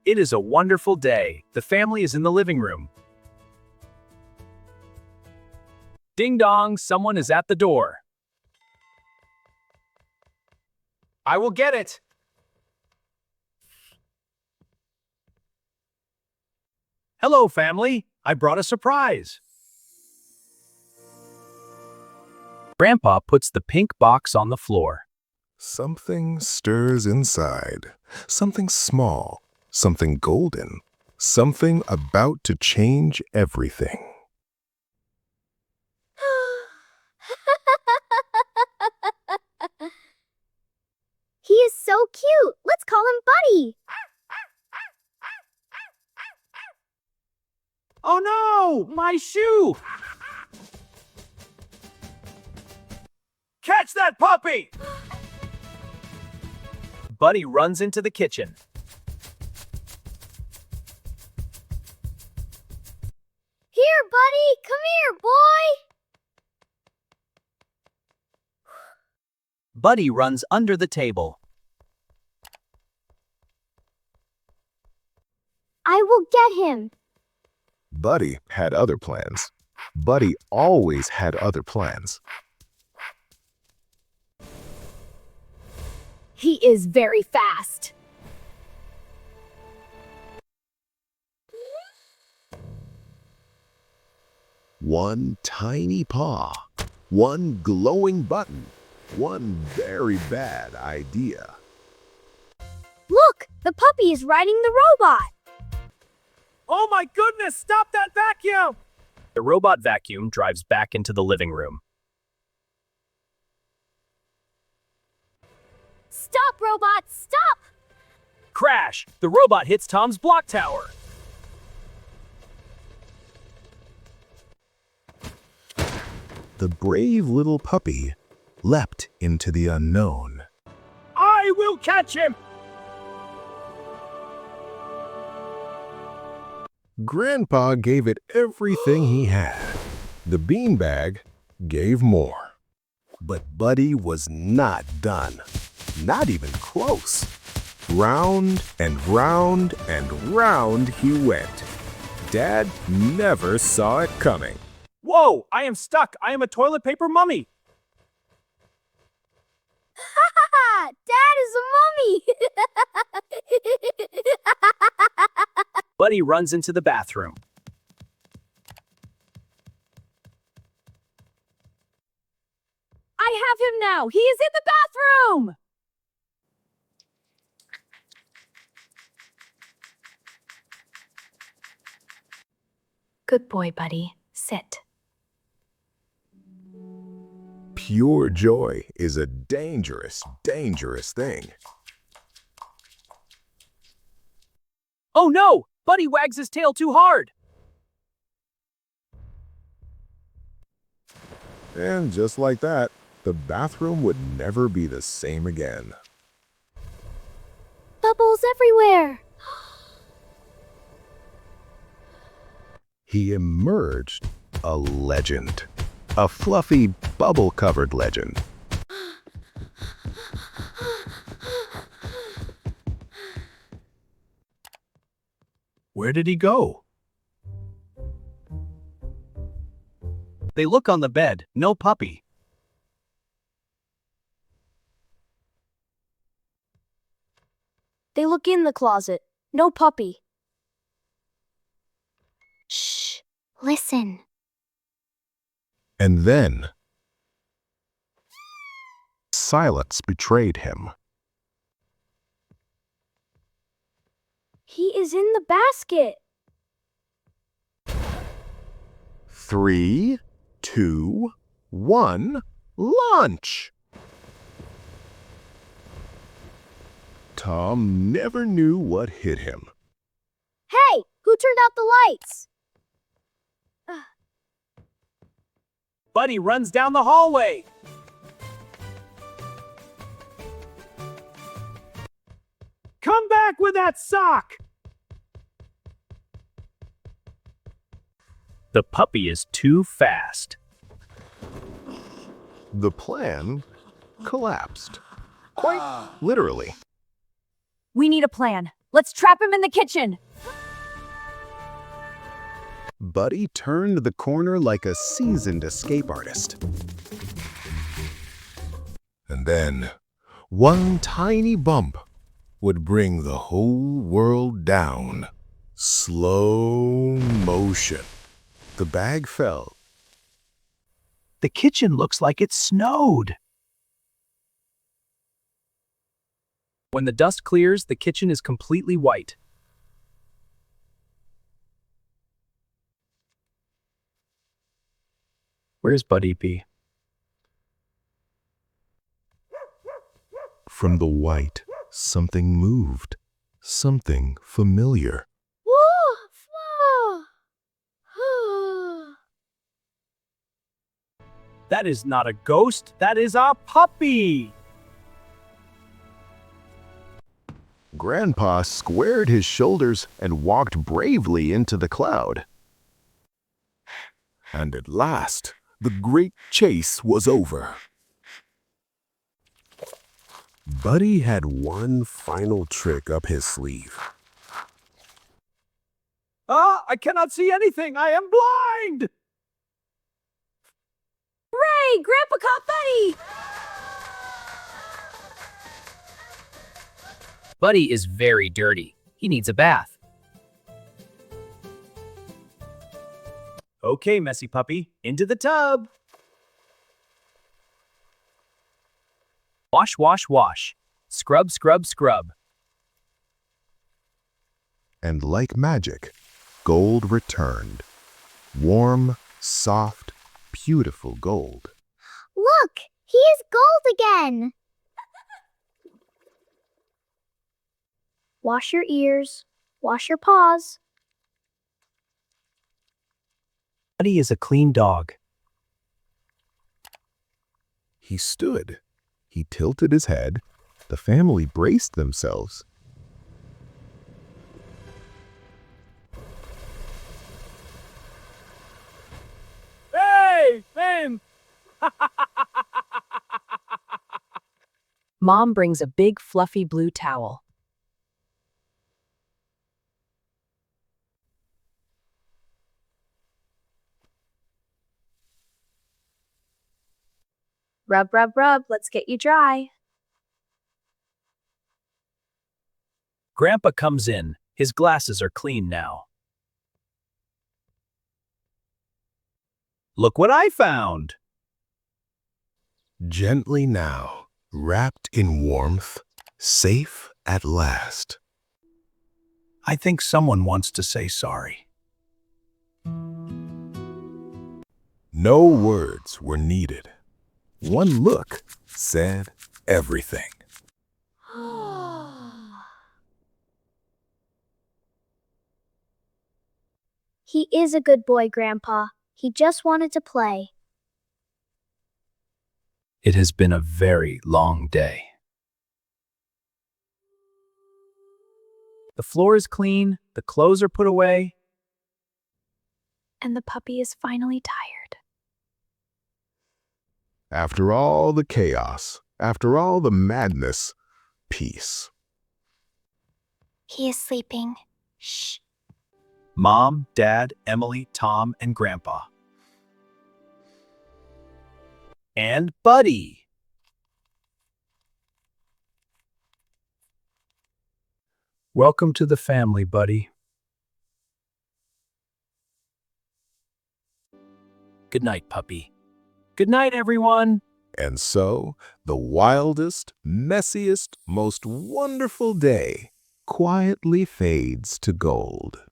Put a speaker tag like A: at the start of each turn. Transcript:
A: It is a wonderful day. The family is in the living room. Ding dong, someone is at the door. I will get it. Hello, family. I brought a surprise. Grandpa puts the pink box on the floor.
B: Something stirs inside. Something small. Something golden. Something about to change everything.
C: He is so cute. Let's call him Buddy.
A: Oh no, my shoe! Catch that puppy! Buddy runs into the kitchen.
C: Here, Buddy. Come here, boy.
A: Buddy runs under the table.
C: I will get him.
B: Buddy had other plans. Buddy always had other plans.
C: He is very fast.
B: One tiny paw. One glowing button. One very bad idea.
C: Look, the puppy is riding the robot.
A: Oh my goodness, stop that vacuum! The robot vacuum drives back into the living room.
C: Stop, robot, stop!
A: Crash! The robot hits Tom's block tower.
B: The brave little puppy leapt into the unknown.
A: I will catch him!
B: Grandpa gave it everything he had. The beanbag gave more. But Buddy was not done. Not even close. Round and round and round he went. Dad never saw it coming.
A: Whoa, I am stuck. I am a toilet paper mummy.
C: Ha! Dad is a mummy.
A: Buddy runs into the bathroom.
D: I have him now. He is in the bathroom. Good boy, Buddy. Sit.
B: Pure joy is a dangerous, dangerous thing.
A: Oh no! Buddy wags his tail too hard.
B: And just like that, the bathroom would never be the same again.
C: Bubbles everywhere.
B: He emerged a legend. A fluffy, bubble-covered legend.
A: Where did he go? They look on the bed. No puppy.
C: They look in the closet. No puppy. Shh. Listen.
B: And then, silence betrayed him.
C: He is in the basket.
B: 3, 2, 1, launch! Tom never knew what hit him.
C: Hey, who turned out the lights?
A: Buddy runs down the hallway. Come back with that sock! The puppy is too fast.
B: The plan collapsed. Quite literally.
D: We need a plan. Let's trap him in the kitchen.
B: Buddy turned the corner like a seasoned escape artist. And then, one tiny bump would bring the whole world down. Slow motion. The bag fell.
A: The kitchen looks like it snowed. When the dust clears, the kitchen is completely white. Where's Buddy P?
B: From the white, something moved. Something familiar.
C: Woof!
A: That is not a ghost, that is a puppy!
B: Grandpa squared his shoulders and walked bravely into the cloud. And at last, the great chase was over. Buddy had one final trick up his sleeve.
A: I cannot see anything, I am blind!
D: Hooray! Grandpa caught Buddy!
A: Buddy is very dirty. He needs a bath. Okay, messy puppy, into the tub. Wash, wash, wash. Scrub, scrub, scrub.
B: And like magic, gold returned. Warm, soft, beautiful gold.
C: Look! He is gold again! Wash your ears. Wash your paws.
A: Buddy is a clean dog.
B: He stood. He tilted his head. The family braced themselves.
A: Hey, man!
D: Mom brings a big fluffy blue towel. Rub, rub, rub. Let's get you dry.
A: Grandpa comes in. His glasses are clean now. Look what I found!
B: Gently now, wrapped in warmth, safe at last.
A: I think someone wants to say sorry.
B: No words were needed. One look said everything.
C: He is a good boy, Grandpa. He just wanted to play.
A: It has been a very long day. The floor is clean, the clothes are put away.
D: And the puppy is finally tired.
B: After all the chaos, after all the madness, peace.
C: He is sleeping. Shh.
A: Mom, Dad, Emily, Tom, and Grandpa. And Buddy. Welcome to the family, Buddy. Good night, puppy. Good night, everyone.
B: And so, the wildest, messiest, most wonderful day quietly fades to gold.